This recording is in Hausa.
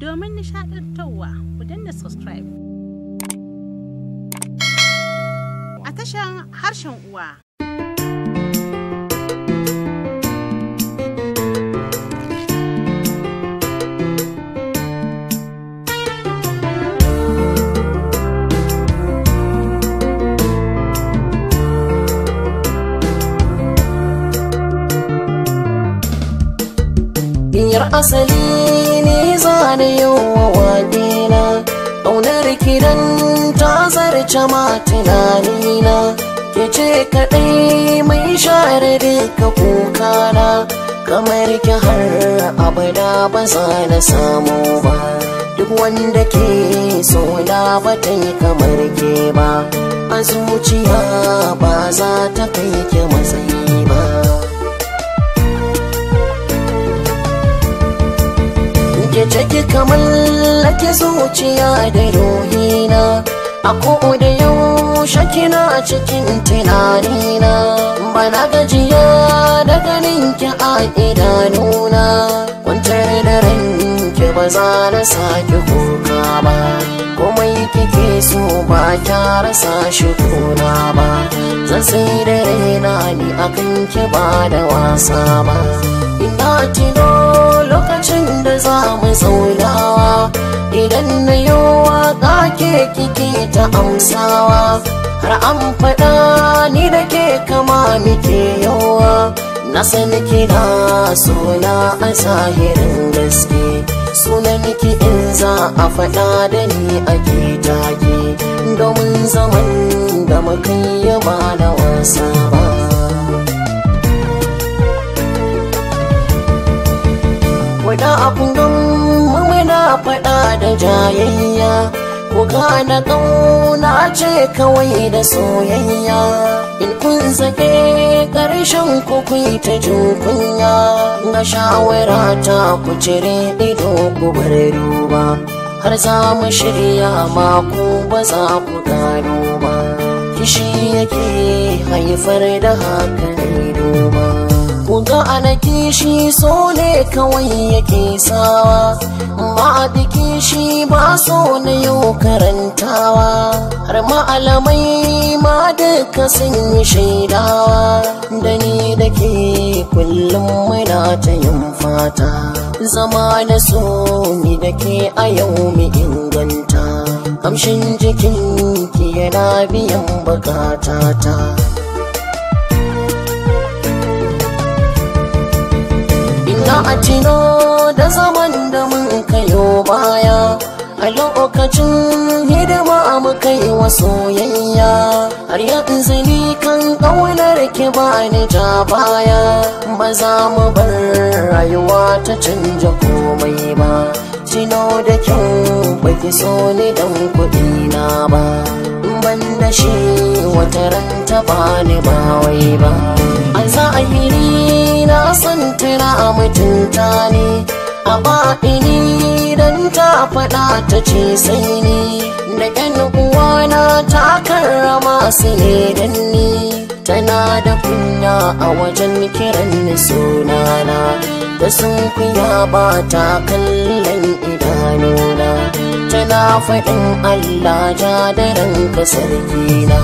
domin nishaɗantarwa ku danna subscribe a tashan harshen uwa. Biyar asali ne zane yawa wadina, ƙaunar kiran ta zarce ma tunanina, ke ce kaɗai mai share duka kukana, kamar ki har abada ba za na samu ba, duk wanda ke so na ba ta yi kamar ke ba, a zuciya ba za ta kai ki matsayi ba. Ke ciki kamar lake zuciya da ruhina, a da yaushe kina cikin tunanina, bana gajiya da ganin ki a idanuna, kwantar da ranki ba za na sake kuka ba, komai kike so ba kya rasa shi kuna ba, zan sai da raina ni akan ki ba da wasa ba. Ina tino lokacin da za mu zaunawa, idan na yi waƙa ke kike ta amsawa, har an faɗa ni da ke kama muke yawa, na san kina suna a zahirin gaske, sunan ki in za a faɗa da ni ake take, domin zaman da muka yi ba na wasa ba. Wada abun muna faɗa da jayayya, ku gane ƙauna ce kawai da soyayya, in kun sake ƙarshen ku kuyi ta jin kunya, ga shawara ta ku cire ido ku bar duba, har za mu shirya maku ba za ku gano ba, kishi yake haifar da haka ne duba. Kuga ana kishi so ne kawai yake sawa, ba biki shi ba so na yau karantawa, har malamai ma duka sun yi shaidawa, da ni da ke kullum muna ta yin fata, zama na so ni da ke a yau mu inganta, kamshin jikinki yana biyan bukatata. Ina a tino da zaman da mun kayo baya, a lokacin hidima muka yi wa soyayya, har yanzu ni kan ƙaunar ki ba ni ja baya, ba za mu bar rayuwa ta canja komai ba, tino da kyau baki so ni dan kuɗi na ba, ban da shi wata ran ta bani ba wai ba, a zahiri na san tana mutunta ni, a baɗini dan ta faɗa ta ce sai ni, da ƴan uwana ta karrama su ne dan ni, tana da kunya a wajen kiran ni sunana, da sun kuya ba ta kallon idanuna, tana faɗin Allah ja da ranka sarkina.